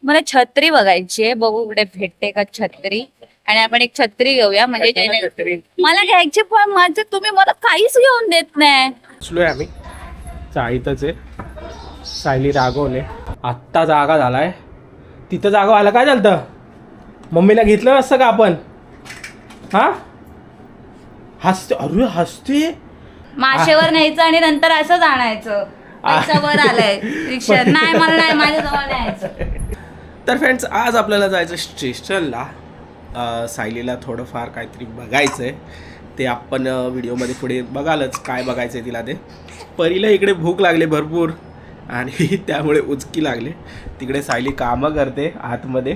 मला छत्री बघायची आहे, बघू कुठे भेटते का छत्री. आणि आपण एक छत्री घेऊया म्हणजे मला घ्यायची, पण माझं तुम्ही मला काहीच घेऊन देत नाही. बसलोय आम्ही चाळीतच आहे. सायली रागवले, आत्ता जागा झालाय. तिथं जागा व्हायला काय झालं? मम्मीला घेतलं नसतं का आपण? हा हसते, अरे हसते. माशेवर न्यायचं आणि नंतर असं आणायचं. वर आलाय रिक्षा, नाही मला नाही, माझ्याजवळ न्यायचं. तर फ्रेंड्स, आज आपल्याला जायचं स्टेशनला. सायलीला थोडंफार काहीतरी बघायचं आहे, ते आपण व्हिडिओमध्ये पुढे बघालच काय बघायचं आहे तिला. ते परीला इकडे भूक लागली भरपूर आणि त्यामुळे उचकी लागले. तिकडे सायली कामं करते आतमध्ये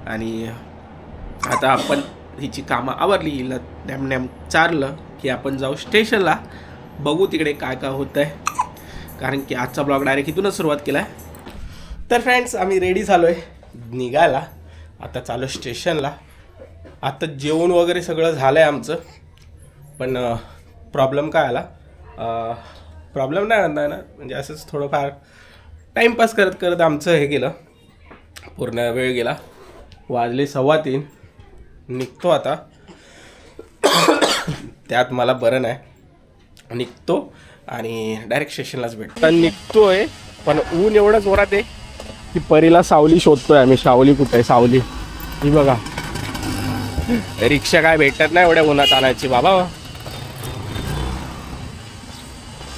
आणि आता आपण हिची कामं आवरली, हिला नेम चारलं की आपण जाऊ स्टेशनला. बघू तिकडे काय काय होतं आहे, कारण की आजचा ब्लॉग डायरेक्ट इथूनच सुरुवात केला आहे. तर फ्रेंड्स, आम्ही रेडी झालो आहे निघायला. आता चालू स्टेशनला. आता जेवण वगैरे सगळं झालं आहे आमचं, पण प्रॉब्लेम काय आला? प्रॉब्लेम नाही म्हणता ना, म्हणजे असंच थोडंफार टाईमपास करत करत आमचं हे गेलं, पूर्ण वेळ गेला. वाजले 3:15. निघतो आता. त्यात मला बरं नाही, निघतो आणि डायरेक्ट स्टेशनलाच भेटतो. तर निघतोय, पण ऊन एवढं जोरात आहे की परीला सावली शोधतोय आम्ही. सावली कुठे आहे? सावली ही बघा. रिक्षा काय भेटत नाही एवढ्या उन्हात आणायची बाबा.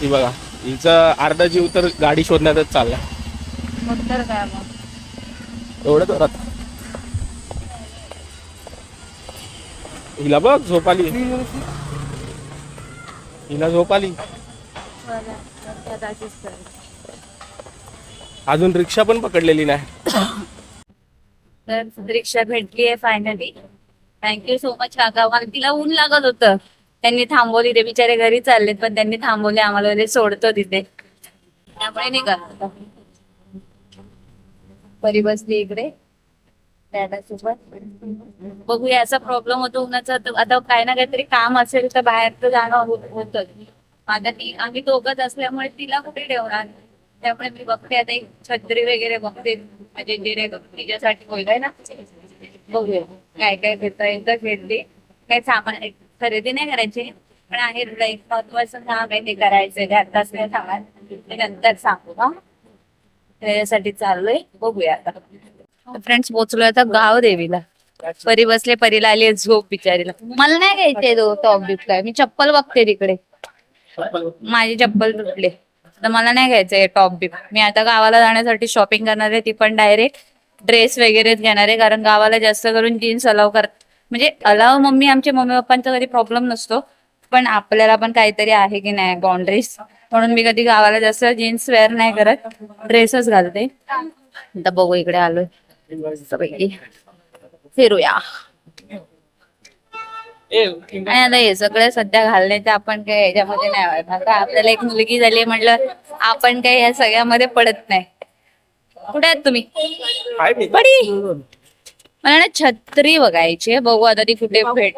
ही बघा, हिचं अर्धा जीव तर गाडी शोधण्यातच चालला. मग तर काय मग एवढं जोरात. हिला बघ झोप आली, हिला झोप आली. अजून रिक्षा पण पकडलेली नाही. तर रिक्षा भेटली आहे फायनली. थँक्यू सो मच काका. मला तिला ऊन लागत होतं, त्यांनी थांबवली. ते बिचारे घरी चाललेत, पण त्यांनी थांबवले आम्हाला. ते सोडतो तिथे, त्यामुळे नाही करत. परी बसली इकडे सोबत. बघूया, असा प्रॉब्लेम होतो उन्हाचा. आता काही ना काहीतरी काम असेल तर बाहेर तर जाणं होत. आता आम्ही दोघंच असल्यामुळे तिला कुठे ठेवणार, त्यामुळे मी बघते आता एक छत्री वगैरे बघते, म्हणजे जे तिच्यासाठी होईल ना. बघूया काय काय घेता येईल तर घेतली. काही सामान खरेदी नाही करायची, पण आहे एक महत्वाचं काम आहे, ते करायचंय. ते आताच नाही सामान, ते नंतर सांगू. हा, त्याच्यासाठी चाललोय. बघूया आता. फ्रेंड्स, पोचलोय आता गाव देवीला. परी बसले, परीला आली आहे झोप बिचारीला. मला नाही घ्यायचे टॉप बिपला, मी चप्पल बघते तिकडे. माझी चप्पल तुटली तर मला नाही घ्यायचंय टॉप बिप. मी आता गावाला जाण्यासाठी शॉपिंग करणार आहे, ती पण डायरेक्ट ड्रेस वगैरेच घेणार आहे, कारण गावाला जास्त करून जीन्स अलाव म्हणजे अलाव मम्मी पप्पांचा कधी प्रॉब्लेम नसतो, पण आपल्याला पण काहीतरी आहे की नाही बाउंड्रीज, म्हणून मी कधी गावाला जास्त जीन्स वेअर नाही करत, ड्रेसच घालते. आता बघू, इकडे आलोय फिरूया. आणि आता हे सगळं सध्या घालण्याचं आपण काही ह्याच्यामध्ये नाही वाटत. आपल्याला एक मुलगी झाली म्हटलं, आपण काही ह्या सगळ्यामध्ये पडत नाही. कुठे आहेत तुम्ही? बडी, मला ना छत्री बघायची, बघू आता ती कुठे भेट.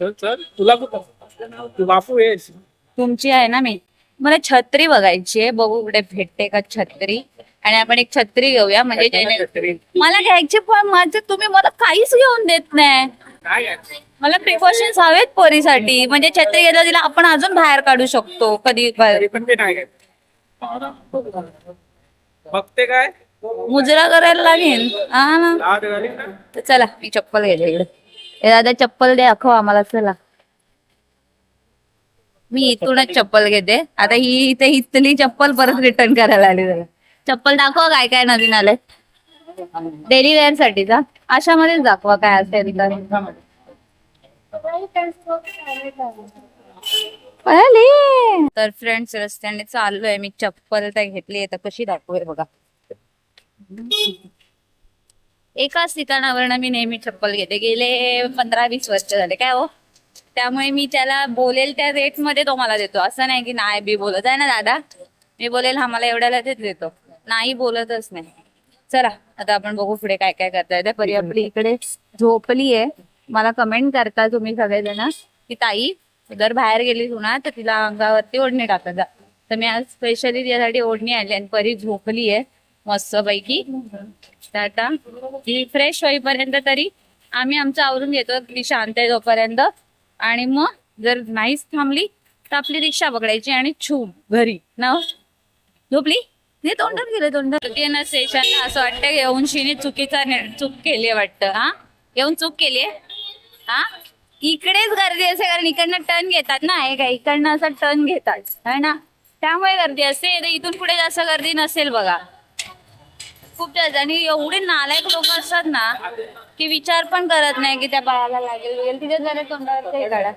तुला तू बापू आहेस, तुमची आहे ना मी. मला छत्री बघायची आहे, बघू कुठे भेटते का छत्री. आणि आपण एक छत्री घेऊया म्हणजे मला घ्यायची, पण माझं तुम्ही मला काहीच घेऊन देत नाही. मला प्रिकॉशन्स हवेत पोरीसाठी, म्हणजे छत्री घेतला तिला आपण अजून बाहेर काढू शकतो कधी. बघते काय मुजरा करायला लागेल. हा ना, तर चला मी चप्पल घ्यायची इकडे. हे दादा चप्पल द्या, दाखव आम्हाला. चला, मी इथूनच चप्पल घेते. आता ही इथे इथली चप्पल परत रिटर्न करायला आली. जरा चप्पल दाखवा, काय काय नवीन आलंय डेली वेअर साठीचा. अशामध्येच दाखवा काय असेल तर. तर फ्रेंड्स, रस्त्याने चाललोय मी. चप्पल तर घेतली, आता कशी दाखवूया बघा. एकाच ठिकाणावरनं मी नेहमी चप्पल घेते, गेले 15-20 वर्ष झाले काय हो. त्यामुळे मी त्याला बोलेल त्या रेट मध्ये तो मला देतो, असं नाही की नाही बी बोलत आहे ना दादा. मी बोलेल हा मला एवढ्याला तेच देतो, नाही बोलतच नाही. चला आता आपण बघू पुढे काय काय करता येते. परी आपली इकडे झोपली आहे. मला कमेंट करता तुम्ही सगळेजण की ताई जर बाहेर गेली तू ना तर तिला अंगावरती ओढणी टाकत जा. तर मी आज स्पेशली त्यासाठी ओढणी आणली आणि परी झोपली आहे. मस्त पैकी. तर आता फ्रेश होईपर्यंत तरी आम्ही आमचं आवरून घेतो, ती शांत आहे तोपर्यंत. आणि मग जर नाहीच थांबली तर आपली रिक्षा पकडायची आणि घरी ना. झोपली नाही, तोंडात गेलं तोंडात. स्टेशनला असं वाटतं येऊन शिने चूक केली वाटतं. हा, येऊन चूक केली हा. इकडेच गर्दी असते कारण इकडनं टर्न घेतात ना, हे काय इकडनं असं टर्न घेतात है ना, त्यामुळे गर्दी असते. इथून पुढे जास्त गर्दी नसेल बघा, खूप जास्त. आणि एवढे नालायक लोक असतात ना की विचार पण करत नाही की त्या बाळाला लागेल, तिथे जरा तोंडावर हे काढा,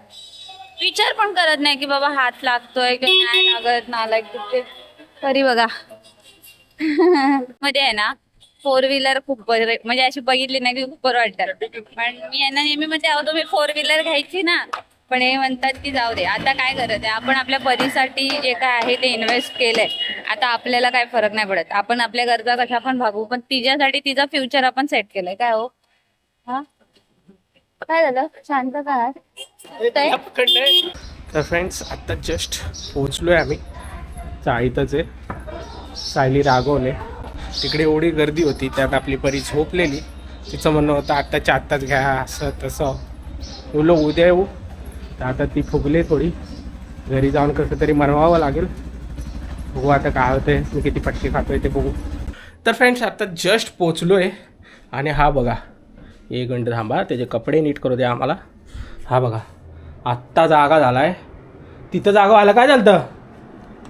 विचार पण करत नाही की बाबा हात लागतोय किंवा नाही लागत. नालायक तिथे तरी बघा. मध्ये आहे ना 4 व्हीलर खूप बरं, म्हणजे अशी बघितली ना की खूप बरं वाटतं. पण मी यांना नेहमी मध्ये आहोत मी 4 व्हीलर घ्यायची ना, पण हे म्हणतात की जाऊ दे, आता काय करत आहे आपण आपल्या परीसाठी जे काय आहे ते इन्व्हेस्ट केलंय. आता आपल्याला काय फरक नाही पडत, आपण आपल्या गरजा कशा पण भागू, पण तिच्यासाठी तिचा फ्युचर आपण सेट केलंय. काय हो हा, काय झालं शांत काय. तर फ्रेंड्स आता जस्ट पोहोचलोय आम्ही, चाळीतच आहे. सायली रागवले, तिकडे एवढी गर्दी होती त्यात आपली परी झोपलेली. तिचं म्हणणं होतं आत्ताच्या आत्ताच घ्या असं तसं. बोललो उद्या येऊ, तर आता ती फुगली थोडी. घरी जाऊन कसं तरी मनवावं लागेल, बघू आता काय होतंय, मी किती पटके खातोय ते बघू. तर फ्रेंड्स आता जस्ट पोचलोय आणि हा बघा, 1 घंटा थांबा, त्याचे कपडे नीट करू द्या आम्हाला. हा बघा आत्ता जागा झाला आहे, तिथं जागा व्हायला काय झालं,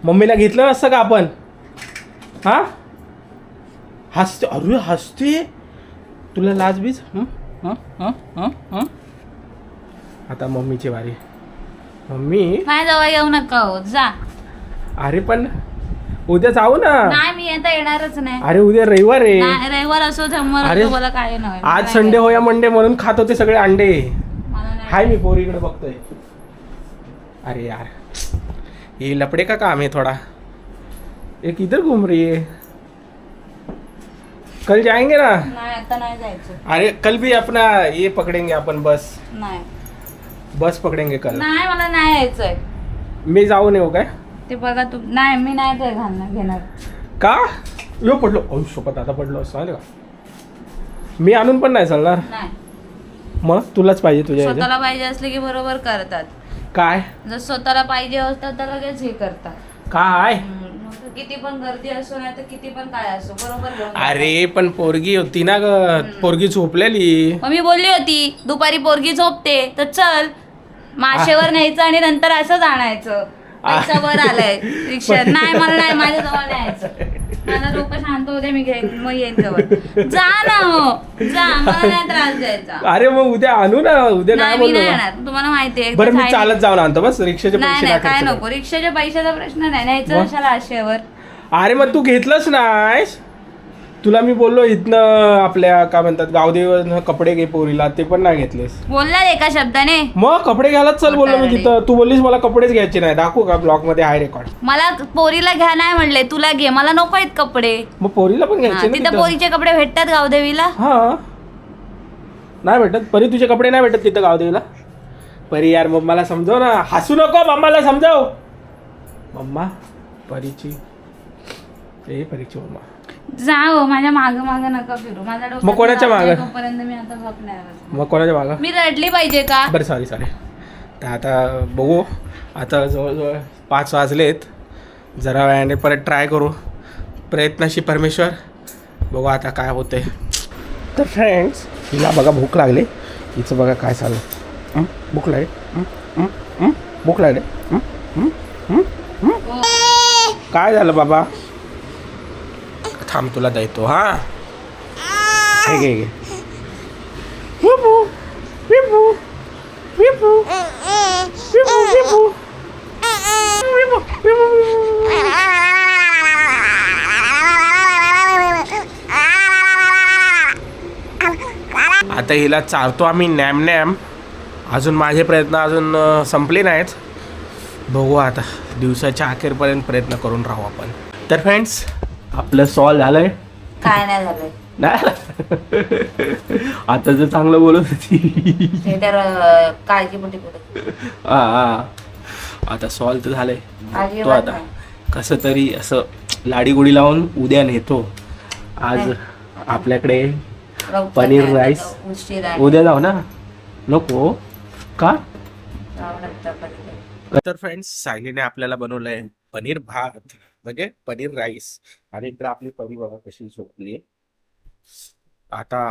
मम्मीला घेतलं नसतं का आपण. हां हसते, अरे हसते, तुला लाजबीज. आता मम्मीची वारी. मम्मी माझ्या जवळ येऊ नका हो, जा. अरे पण उद्या जाऊ ना. नाही मी आता येणारच नाही. अरे उद्या रविवार आहे. नाही, रविवार असो जमवार अरे, असो, मला काय नाही. आज संडे हो या मंडे म्हणून खात होते सगळे अंडे. हाय मी पोरीकडे बघतोय. अरे यार ये लपड़े का काम है थोड़ा, एक इधर घूम रही है. कल जाएंगे ना. नाही आता नाही जायचं. अरे कल भी अपना ये पकड़ेंगे अपन, बस नाही बस पकड़ेंगे कल. नाही, मला नाही यायचंय. मी जाऊ नये काय ते बघा तू. नाही मी नाही ते घालणार घेणार. का यो पडलो, अहो शपथ आता पडलो असं का. मी आणून पण नाही चालणार. नाही, मग तुलाच पाहिजे तुझ्या ह्याच्यात. स्वतःला पाहिजे असले की बरोबर करतात. काय जर स्वतःला पाहिजे असतात तर लगेच हे करतात. काय मग किती पण गर्दी असो नाही तर किती पण काय असो बरोबर घेऊन जातात. अरे पण पोरगी होती ना ग, पोरगी झोपलेली. मग मी बोलली होती दुपारी पोरगी झोपते तर चल माशेवर न्यायचं आणि नंतर असंच आणायचं. पैसा वर आलाय रिक्षा. नाही मला नाही, माझ्या जवळ नाही यायचं. मला लोक शांत होते, मी घेईन मग येईन जवळ. जा ना हो, जा, मला नाही त्रास द्यायचा. अरे मग उद्या आणू ना, उद्या नाही काय मी बोललो नाही ना. येणार, तुम्हाला माहितीये. बरं मी चालत जाऊन आणतो, बस रिक्षाचे नाही पैसे नाही नाही काय खर्च नको, रिक्षाच्या पैशाचा प्रश्न नाही, न्यायचं कशाला आशेवर. कर. अरे मग तू घेतलंच नाहीस. तुला मी बोललो इथनं आपल्या काय म्हणतात गावदेव कपडे घे पोरीला, ते पण नाही घेतलेस. बोलला एका शब्दाने. मग कपडे घ्यायलाच चल बोललो मी तिथं. तू बोललीस मला कपडेच घ्यायचे नाही. दाखवू का ब्लॉग मध्ये आहे रेकॉर्ड. मला पोरीला घ्या नाही म्हणले, तुला घे, मला नको आहेत कपडे. मग पोरीला पण हा, घ्यायचे ना तिथं तिथं. पोरीचे कपडे भेटतात गावदेवीला. हा नाही भेटत. परी तुझे कपडे नाही भेटत तिथं गावदेवीला. परी यार मम्माला समजव ना, हसू नको, मम्माला समजाव. मम्मा परीची ए परीची मम्मा जा हो, माझ्या माग माग नका फिरू. माझ्या डोक्यात मग कोणाच्या मागं? तोपर्यंत मी आता झोपणार. मग कोणाच्या मागं. मी रडली पाहिजे का. बरं सॉरी तर आता बघू. आता जवळजवळ 5 वाजलेत. जरा वेळाने परत ट्राय करू. प्रयत्नाशी परमेश्वर. बघू आता काय होते. तर फ्रेंड्स हिला बघा भूक लागली. हिचं बघा काय चाललं. भूक लागली. भूक लागली. काय झालं बाबा. थांब तुला देतो. हा हे घे घे. विपू विपू विपू विपू विपू विपू विपू. आता हिला चारतो आम्ही नॅम नॅम. अजून माझे प्रयत्न अजून संपले नाहीत. बघू आता दिवसाच्या अखेरपर्यंत प्रयत्न करून राहू आपण. तर फ्रेंड्स आपलं सॉल्व झालंय. काय नाही झालंय. नाही आता जर चांगलं बोलत होती ते तर काळजी पण तिकडे. हा आता सॉल्व तर झालंय. तो अजिबात आता कसं तरी असं लाडीगोडी लावून उद्या नेतो आज आपल्याकडे लवकर पनीर नाही, राईस. आता उशीर आहे. उद्या जाऊ ना. नको का. जावं लागतं पटकन. तर फ्रेंड्स सायलीने आपल्याला बनवलंय पनीर भात म्हणजे पनीर राईस. आणि इकडे आपली परी बघा कशी झोपली. आता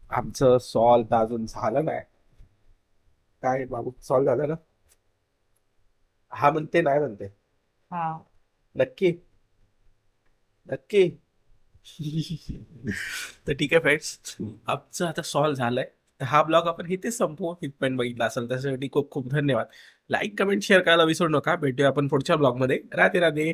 आमचं सॉल्व तर अजून झालं नाही. काय बाबू सॉल्व झालं ना. हा म्हणते नाही म्हणते. हा. नक्की नक्की. तर ठीक आहे फ्रेंड्स, आमचं आता सॉल्व झालंय. तर हा ब्लॉग आपण इथे संपवू. इथपर्यंत बघितला असेल त्यासाठी खूप खूप धन्यवाद. लाईक कमेंट शेअर करायला विसरू नका. भेटूया आपण पुढच्या ब्लॉगमध्ये. राधे राधे.